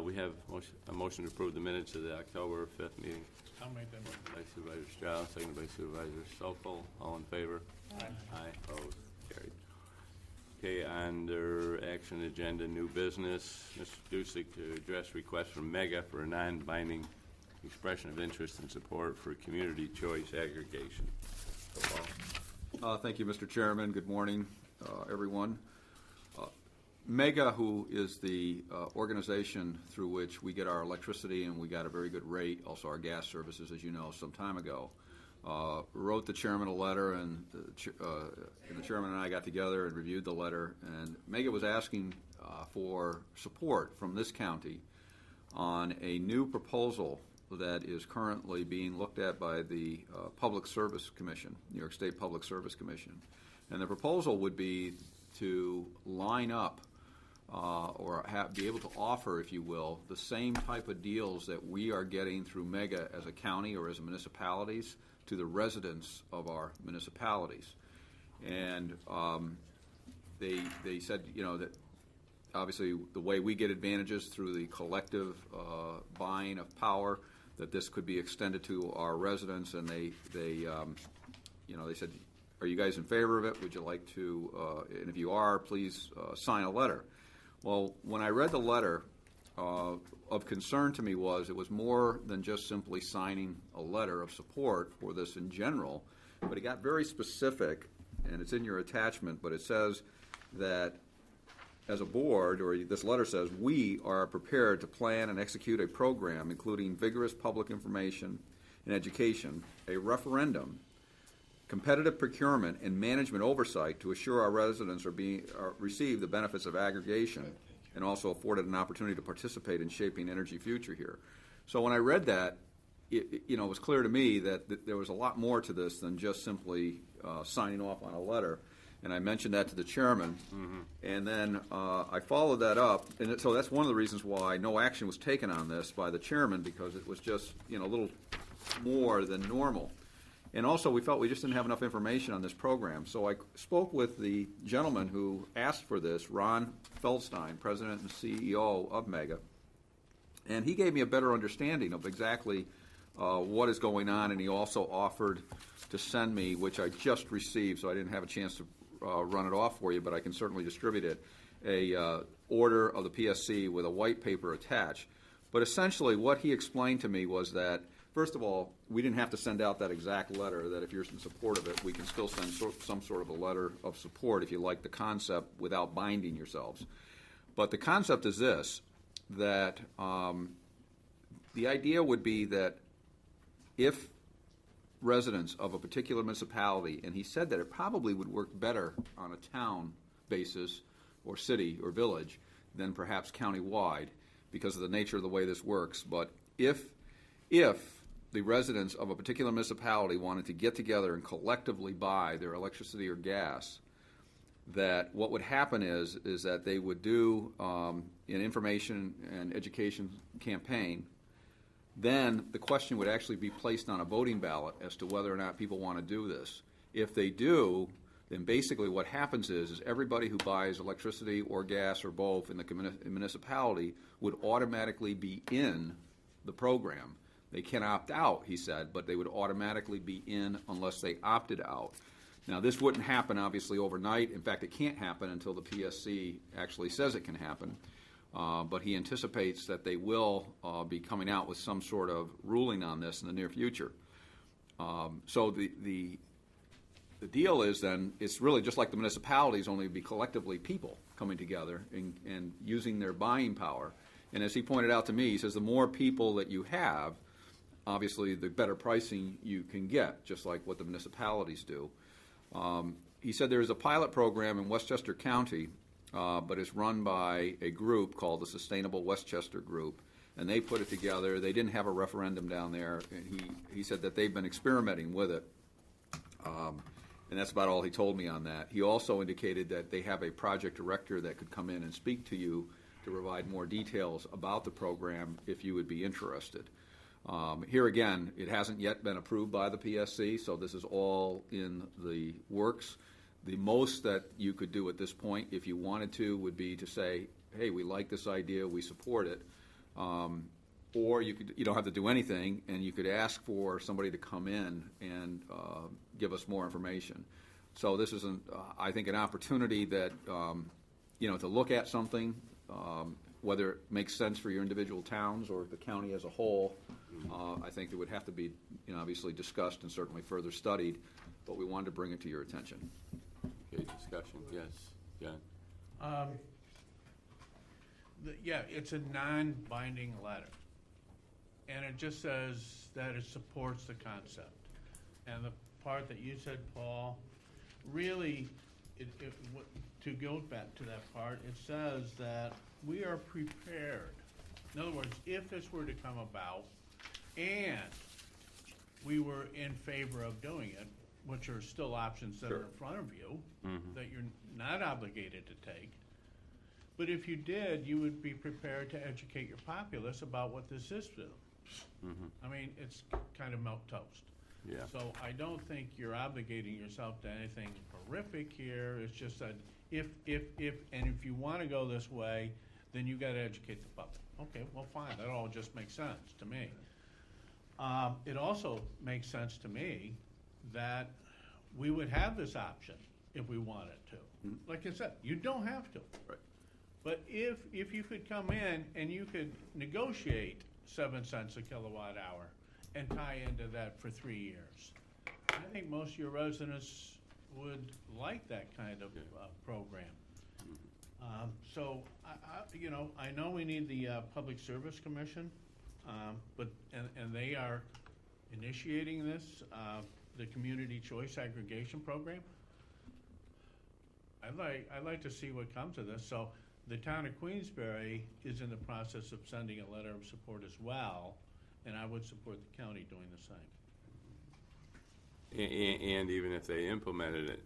We have a motion to approve the minutes of the October 5th meeting. I'll make that motion. By Supervisor Strauss, seconded by Supervisor Sokol. All in favor? Aye. Aye. Opposed? Carried. Okay, under action agenda, new business, Mr. Dusick to address requests from MEGA for a non-binding expression of interest and support for community choice aggregation. So, Paul. Thank you, Mr. Chairman. Good morning, everyone. MEGA, who is the organization through which we get our electricity and we got a very good rate, also our gas services, as you know, some time ago, wrote the chairman a letter, and the chairman and I got together and reviewed the letter, and MEGA was asking for support from this county on a new proposal that is currently being looked at by the Public Service Commission, New York State Public Service Commission. And the proposal would be to line up or be able to offer, if you will, the same type of deals that we are getting through MEGA as a county or as municipalities to the residents of our municipalities. And they said, you know, that obviously the way we get advantages through the collective buying of power, that this could be extended to our residents. And they said, are you guys in favor of it? Would you like to, and if you are, please sign a letter. Well, when I read the letter, of concern to me it was more than just simply signing a letter of support for this in general, but it got very specific, and it's in your attachment, but it says that as a board, or this letter says, we are prepared to plan and execute a program including vigorous public information and education, a referendum, competitive procurement, and management oversight to assure our residents receive the benefits of aggregation and also afforded an opportunity to participate in shaping energy future here. So when I read that, it was clear to me that there was a lot more to this than just simply signing off on a letter. And I mentioned that to the chairman, and then I followed that up, and so that's one of the reasons why no action was taken on this by the chairman, because it was just a little more than normal. And also, we felt we just didn't have enough information on this program. So I spoke with the gentleman who asked for this, Ron Feldstein, President and CEO of MEGA, and he gave me a better understanding of exactly what is going on, and he also offered to send me, which I just received, so I didn't have a chance to run it off for you, but I can certainly distribute it, a order of the PSC with a white paper attached. But essentially what he explained to me was that, first of all, we didn't have to send out that exact letter, that if you're in support of it, we can still send some sort of a letter of support if you like the concept without binding yourselves. But the concept is this, that the idea would be that if residents of a particular municipality, and he said that it probably would work better on a town basis or city or village than perhaps county-wide because of the nature of the way this works, but if the residents of a particular municipality wanted to get together and collectively buy their electricity or gas, that what would happen is that they would do an information and education campaign. Then the question would actually be placed on a voting ballot as to whether or not people want to do this. If they do, then basically what happens is everybody who buys electricity or gas or both in the municipality would automatically be in the program. They can opt out, he said, but they would automatically be in unless they opted out. Now, this wouldn't happen, obviously, overnight. In fact, it can't happen until the PSC actually says it can happen. But he anticipates that they will be coming out with some sort of ruling on this in the near future. So the deal is then, it's really just like the municipalities, only be collectively people coming together and using their buying power. And as he pointed out to me, he says the more people that you have, obviously the better pricing you can get, just like what the municipalities do. He said there is a pilot program in Westchester County, but it's run by a group called the Sustainable Westchester Group, and they put it together. They didn't have a referendum down there, and he said that they've been experimenting with it, and that's about all he told me on that. He also indicated that they have a project director that could come in and speak to you to provide more details about the program if you would be interested. Here again, it hasn't yet been approved by the PSC, so this is all in the works. The most that you could do at this point, if you wanted to, would be to say, hey, we like this idea, we support it, Or you don't have to do anything, and you could ask for somebody to come in and give us more information. So this is, I think, an opportunity that, to look at something, whether it makes sense for your individual towns or the county as a whole. I think it would have to be, obviously discussed and certainly further studied, but we wanted to bring it to your attention. Okay, discussion, yes, John? Yeah, it's a non-binding letter. And it just says that it supports the concept. And the part that you said, Paul, really, to go back to that part, it says that we are prepared. In other words, if this were to come about and we were in favor of doing it, which are still options that are in front of you, that you're not obligated to take, but if you did, you would be prepared to educate your populace about what this is to them. I mean, it's kind of milquetoast. Yeah. So I don't think you're obligating yourself to anything horrific here. It's just that if you want to go this way, then you got to educate the public. Okay, well, fine. That all just makes sense to me. It also makes sense to me that we would have this option if we wanted to. Like I said, you don't have to. Right. But if you could come in and you could negotiate 7 cents a kilowatt hour and tie into that for 3 years, I think most of your residents would like that kind of program. So I know we need the Public Service Commission, but they are initiating this, the Community Choice Aggregation Program. I'd like to see what comes of this. So the town of Queensbury is in the process of sending a letter of support as well, and I would support the county doing the same. And even if they implemented it,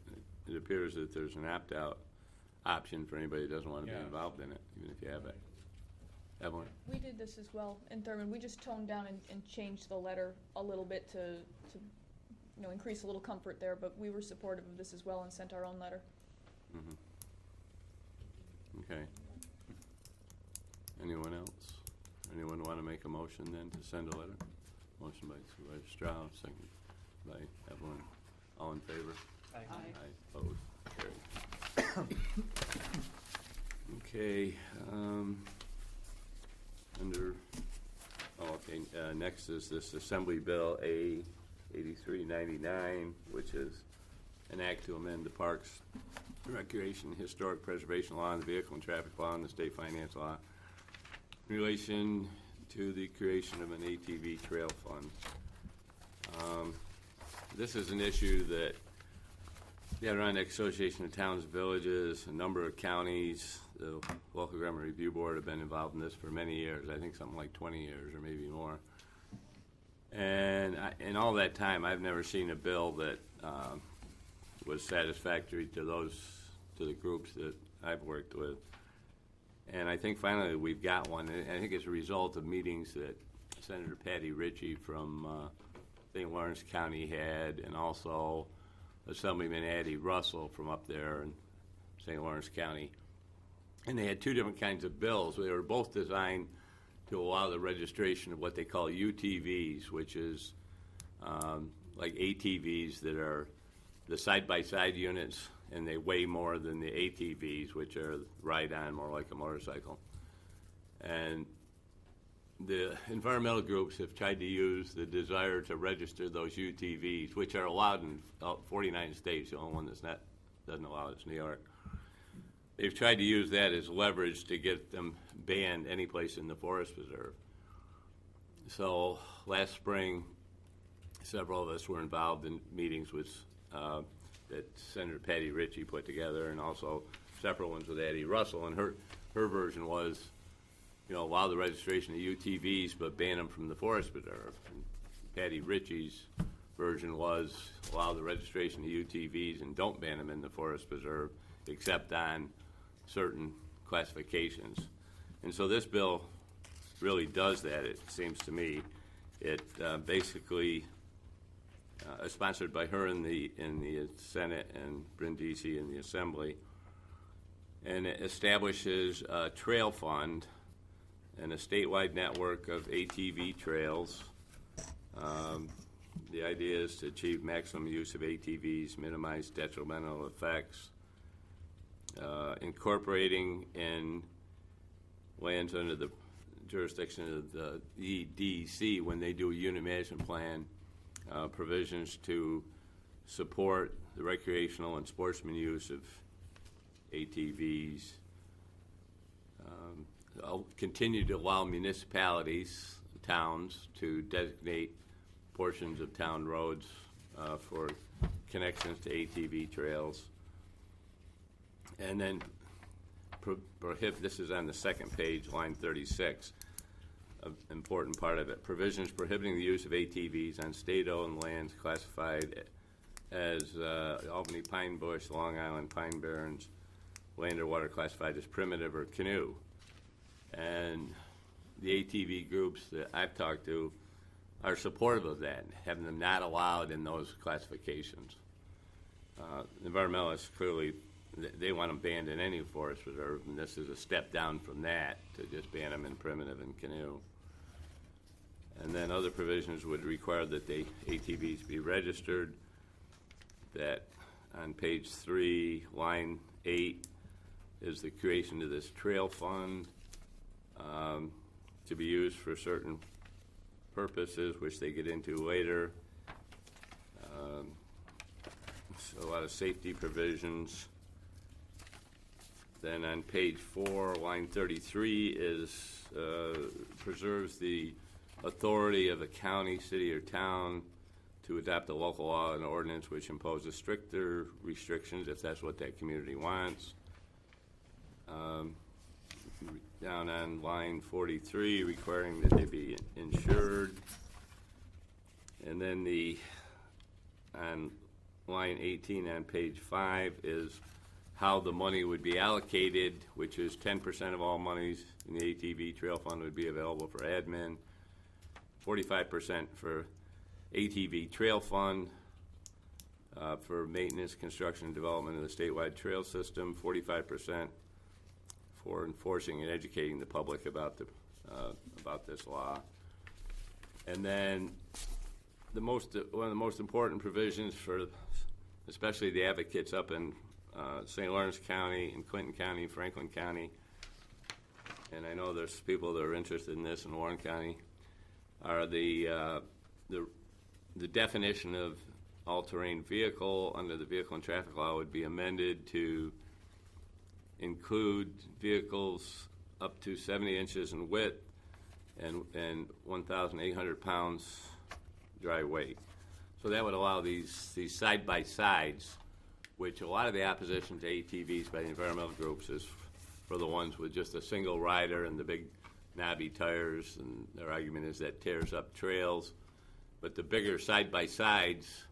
it appears that there's an opt-out option for anybody that doesn't want to be Yes. involved in it, even if you have it. Evelyn? We did this as well in Thurman. We just toned down and changed the letter a little bit to increase a little comfort there, but we were supportive of this as well and sent our own letter. Okay. Anyone else? Anyone want to make a motion then to send a letter? Motion by Supervisor Strauss, second by Evelyn. All in favor? Aye. Opposed? Carried. Okay, next is this Assembly Bill A 8399, which is an act to amend the Parks, Recreation, Historic Preservation Law, and the Vehicle and Traffic Law, and the State Finance Law in relation to the creation of an ATV trail fund. This is an issue that the Adirondack Association of Towns and Villages, a number of counties, the Local Government Review Board have been involved in this for many years, I think something like 20 years or maybe more. And in all that time, I've never seen a bill that was satisfactory to the groups that I've worked with. And I think finally we've got one. And I think it's a result of meetings that Senator Patty Ritchie from St. Lawrence County had, and also Assemblyman Addie Russell from up there in St. Lawrence County. And they had two different kinds of bills. They were both designed to allow the registration of what they call UTVs, which is like ATVs that are the side-by-side units, and they weigh more than the ATVs, which are ride-on, more like a motorcycle. And the environmental groups have tried to use the desire to register those UTVs, which are allowed in 49 states. The only one doesn't allow it is New York. They've tried to use that as leverage to get them banned any place in the Forest Preserve. So last spring, several of us were involved in meetings with that Senator Patty Ritchie put together, and also several ones with Addie Russell. And her version was, allow the registration of UTVs, but ban them from the Forest Preserve. And Patty Ritchie's version was allow the registration of UTVs and don't ban them in the Forest Preserve, except on certain classifications. And so this bill really does that, it seems to me. It basically is sponsored by her in the Senate and Brindisi in the Assembly, and it establishes a trail fund, and a statewide network of ATV trails. The idea is to achieve maximum use of ATVs, minimize detrimental effects, incorporating in lands under the jurisdiction of the EDC when they do a unit management plan, provisions to support the recreational and sportsman use of ATVs. I'll continue to allow municipalities, towns, to designate portions of town roads for connections to ATV trails. And then prohibit, this is on the second page, line 36, an important part of it. Provisions prohibiting the use of ATVs on state-owned lands classified as Albany Pine Bush, Long Island Pine Barrens, land or water classified as primitive or canoe. And the ATV groups that I've talked to are supportive of that, having them not allowed in those classifications. Environmentalists clearly, they want them banned in any forest reserve, and this is a step down from that to just ban them in primitive and canoe. And then other provisions would require that the ATVs be registered. That on page 3, line 8, is the creation of this trail fund to be used for certain purposes, which they get into later. So a lot of safety provisions. Then on page 4, line 33 is preserves the authority of a county, city, or town to adopt a local law and ordinance which imposes stricter restrictions if that's what that community wants. Down on line 43, requiring that they be insured. And then on line 18 on page 5 is how the money would be allocated, which is 10% of all monies in the ATV Trail Fund would be available for admin, 45% for ATV Trail Fund, for maintenance, construction, and development of the statewide trail system, 45% for enforcing and educating the public about this law. And then one of the most important provisions for especially the advocates up in St. Lawrence County and Clinton County, Franklin County, and I know there's people that are interested in this in Warren County, are the definition of all-terrain vehicle under the vehicle and traffic law would be amended to include vehicles up to 70 inches in width and 1,800 pounds dry weight. So that would allow these side-by-sides, which a lot of the opposition to ATVs by the environmental groups is for the ones with just a single rider and the big knobby tires, and their argument is that tears up trails. But the bigger side-by-sides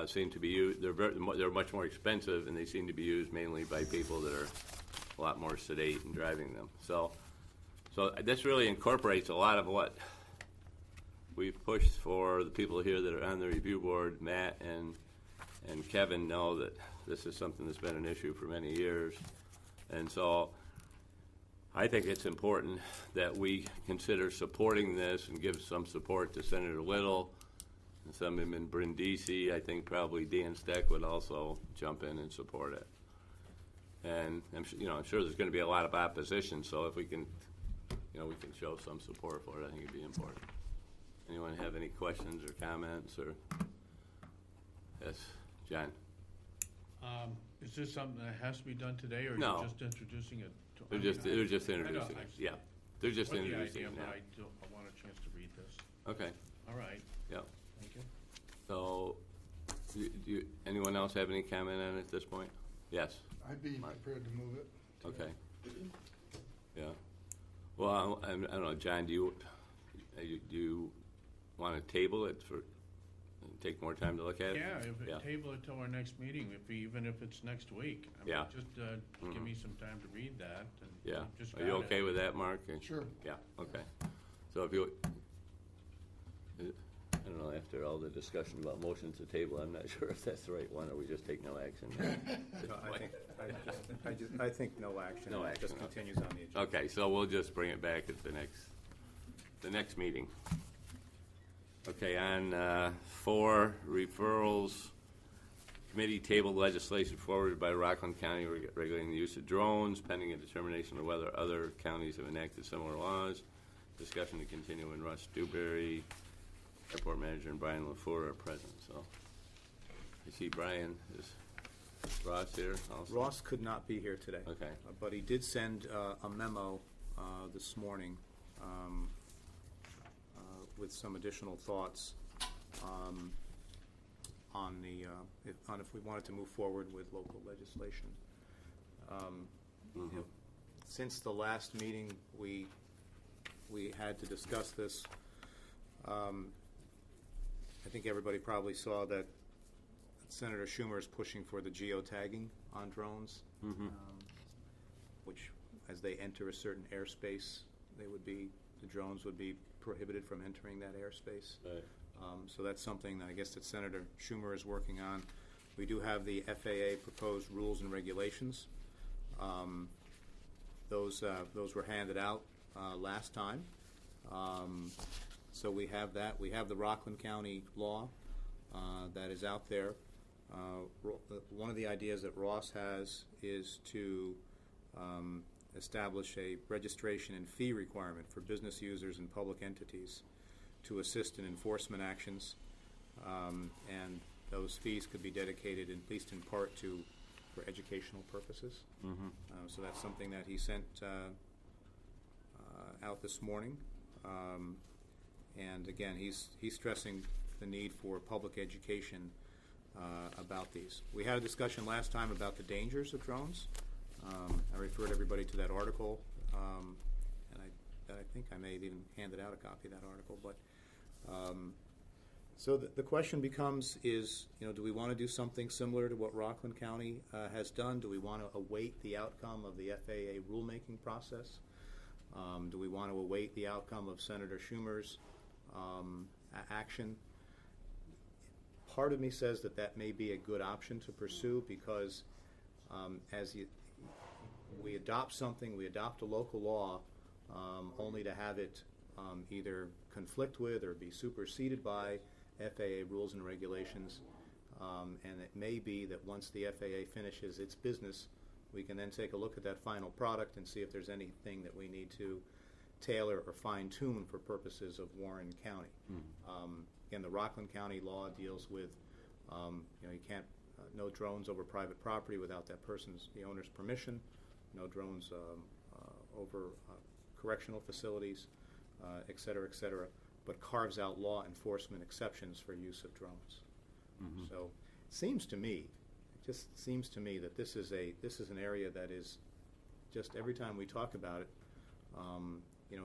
seem to be used, they're much more expensive, and they seem to be used mainly by people that are a lot more sedate in driving them. So this really incorporates a lot of what we've pushed for. The people here that are on the review board, Matt and Kevin, know that this is something that's been an issue for many years. And so I think it's important that we consider supporting this and give some support to Senator Little and some of them in Brindisi. I think probably Dan Steck would also jump in and support it. And I'm sure there's going to be a lot of opposition. So if we can, we can show some support for it, I think it'd be important. Anyone have any questions or comments? Or yes, John. Is this something that has to be done today, or No. you're just introducing it? They're just introducing it. Yeah, they're just With the introducing idea, it but now. I want a chance to read this. Okay. All right, Yeah. thank you. So, anyone else have any comment on it at this point? Yes. I'd be Mark. prepared to move it. Okay. Yeah. Well, I don't know, John. Do you want to table it for take more time to look at it? Yeah, if Yeah. table it till our next meeting, even if it's next week. I mean, Yeah. Just give me some time to read that. And Yeah. just Are you got it. okay with that, Mark? Sure. Yeah. Okay. So if you I don't know, after all the discussion about motions to table, I'm not sure if that's the right one, or we just take no action. No, I think no action. No It just action, okay. continues on the agenda. Okay, so we'll just bring it back at the next meeting. Okay, on 4, referrals, committee tabled legislation forwarded by Rockland County regulating the use of drones, pending a determination of whether other counties have enacted similar laws. Discussion to continue when Russ Dewberry, airport manager, and Brian LaFleur are present, so. I see Brian, is Ross here also? Ross could not be here today. Okay. But he did send a memo this morning with some additional thoughts on if we wanted to move forward with local legislation. You know, since the last meeting, we had to discuss this. I think everybody probably saw that Senator Schumer is pushing for the geotagging on drones, which, as they enter a certain airspace, the drones would be prohibited from entering that airspace. Right. So that's something that I guess that Senator Schumer is working on. We do have the FAA proposed rules and regulations. Those were handed out last time. So we have that. We have the Rockland County law that is out there. One of the ideas that Ross has is to establish a registration and fee requirement for business users and public entities to assist in enforcement actions, and those fees could be dedicated, at least in part, for educational purposes. So that's something that he sent out this morning. And again, he's stressing the need for public education about these. We had a discussion last time about the dangers of drones. I referred everybody to that article, and I think I may have even handed out a copy of that article. But so the question becomes is, do we want to do something similar to what Rockland County has done? Do we want to await the outcome of the FAA rulemaking process? Do we want to await the outcome of Senator Schumer's action? Part of me says that may be a good option to pursue because we adopt something, we adopt a local law only to have it either conflict with or be superseded by FAA rules and regulations. And it may be that once the FAA finishes its business, we can then take a look at that final product and see if there's anything that we need to tailor or fine-tune for purposes of Warren County. Again, the Rockland County law deals with, you can't, no drones over private property without the owner's permission, no drones over correctional facilities, et cetera, but carves out law enforcement exceptions for use of drones. So it seems to me, that this is an area that is just every time we talk about it,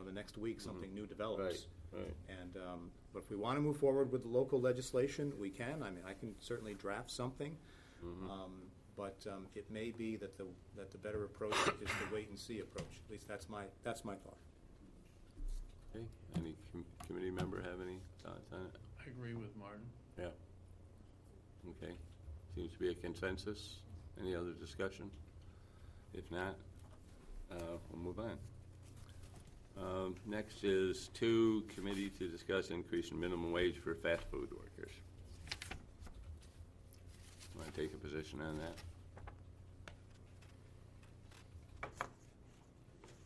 the next week something new develops. Right. And but if we want to move forward with the local legislation, we can. I mean, I can certainly draft something, but it may be that the better approach is the wait and see approach. At least that's my thought. Okay, any committee member have any thoughts on it? I agree with Martin. Yeah. Okay, seems to be a consensus. Any other discussion? If not, we'll move on. Next is 2, committee to discuss increase in minimum wage for fast food workers. Want to take a position on that?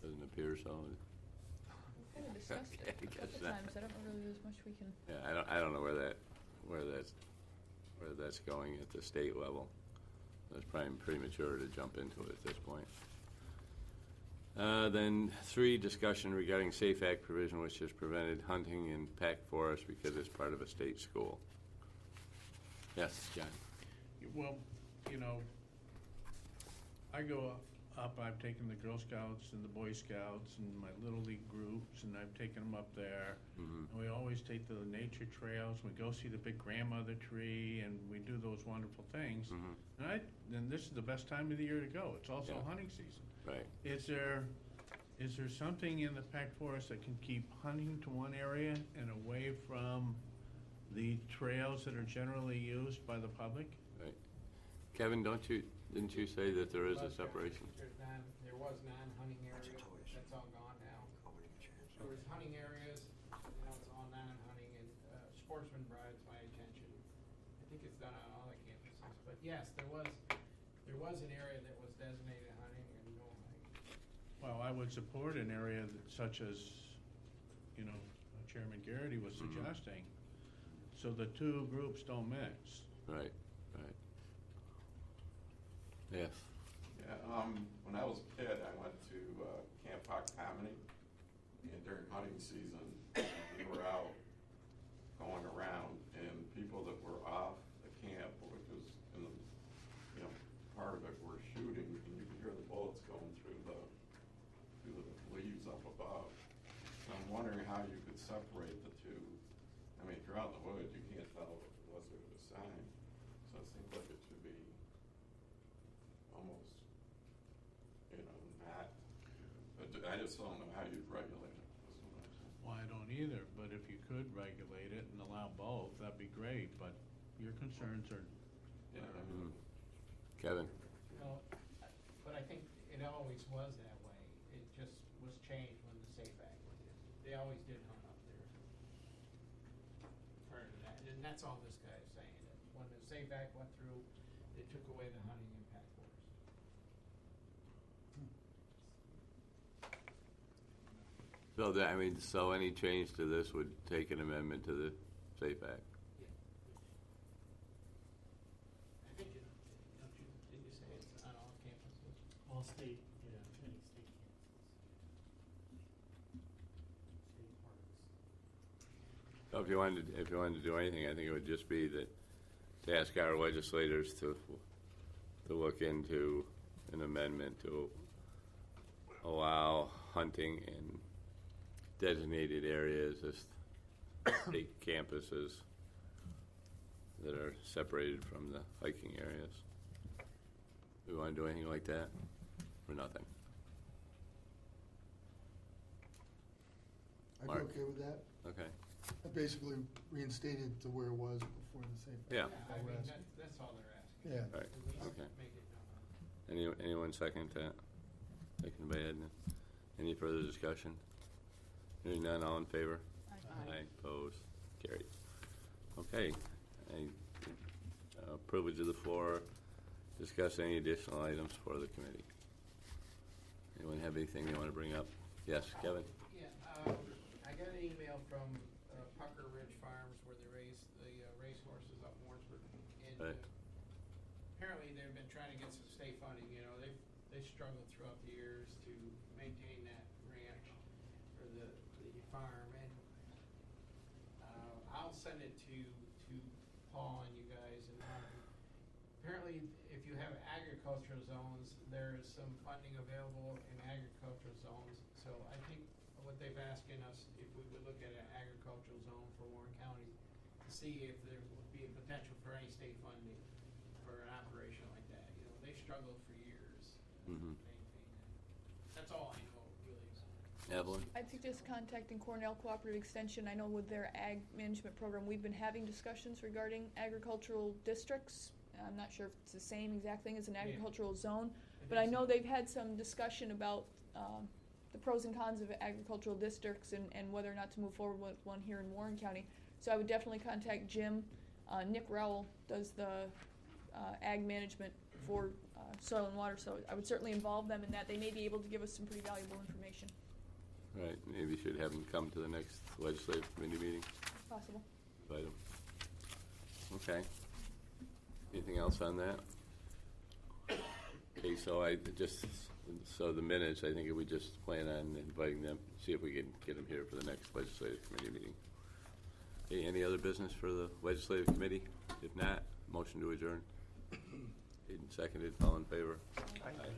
Doesn't appear so. We've kind of discussed Okay, it I a guess couple not. times. I don't know really there's much we can. Yeah, I don't know where that's going at the state level. It's probably premature to jump into it at this point. Then 3, discussion regarding SAFE Act provision which has prevented hunting in pack forest because it's part of a state school. Yes, John. Well, I go up, I've taken the Girl Scouts and the Boy Scouts and my Little League groups, and I've taken them up there. And we always take the nature trails, we go see the big grandmother tree, and we do those wonderful things. And this is the best time of the year to go. It's also hunting season. Right. Is there something in the packed forest that can keep hunting to one area and away from the trails that are generally used by the public. Right. Kevin, didn't you say that there is a separation? There was non-hunting areas, that's all gone now. There was hunting areas, now it's all non-hunting, and sportsman brides my attention. I think it's done on all the campuses, but yes, there was an area that was designated hunting and no hunting. Well, I would support an area such as, Chairman Garrity was suggesting, so the two groups don't mix. Right, right. Yes. Yeah, when I was a kid, I went to Camp Pottawatomie, and during hunting season, we were out going around, and people that were off the camp, which was in the, part of it, were shooting, and you could hear the bullets going through the leaves up above. So I'm wondering how you could separate the two. I mean, if you're out in the woods, you can't tell unless there's a sign. So it seems like it should be almost, not. But I just don't know how you'd regulate it. That's what I'm saying. Well, I don't either, but if you could regulate it and allow both, that'd be great, but your concerns are, Yeah, I mean, Kevin? Well, but I think it always was that way. It just was changed when the SAFE Act was in. They always did hunt up there. Prior to that, and that's all this guy is saying, that when the SAFE Act went through, they took away the hunting impact forest. So any change to this would take an amendment to the SAFE Act? I think did you say it's on all campuses? All state, any state campuses. State parks. So if you wanted to do anything, I think it would just be to ask our legislators to look into an amendment to allow hunting in designated areas as state campuses that are separated from the hiking areas. Do we want to do anything like that, or nothing? I'd be Mark? okay with that. Okay. I basically reinstated to where it was before the same. Yeah. I mean, that's all they're asking. Yeah. All right. At least Okay. make it known. Anyone second that? Second by Edna. Any further discussion? Hearing none, all in favor? Aye. Opposed? Carried. Okay. Privilege of the floor. Discuss any additional items for the committee. Anyone have anything they want to bring up? Yes, Kevin? Yeah, I got an email from Pucker Ridge Farms where they raise the racehorses up Warrensburg. And Right. apparently they've been trying to get some state funding, they've struggled throughout the years to maintain that ranch or the farm. And I'll send it to Paul and you guys. And apparently if you have agricultural zones, there is some funding available in agricultural zones. So I think what they've asking us, if we would look at an agricultural zone for Warren County, to see if there would be a potential for any state funding for an operation like that. They struggled for years to Mhm. maintain that. That's all I know, really. Evelyn? I'd suggest contacting Cornell Cooperative Extension. I know with their ag management program, we've been having discussions regarding agricultural districts. I'm not sure if it's the same exact thing as an agricultural zone, but I know they've had some discussion about the pros and cons of agricultural districts and whether or not to move forward with one here in Warren County. So I would definitely contact Jim. Nick Rowell does the ag management for soil and water, so I would certainly involve them in that. They may be able to give us some pretty valuable information, Right, maybe you should have them come to the next legislative committee meeting. if possible. Invite them. Okay. Anything else on that? Okay, so so the minutes, I think we just plan on inviting them, see if we can get them here for the next legislative committee meeting. Okay, any other business for the legislative committee? If not, motion to adjourn. Made and seconded, all in favor? Aye.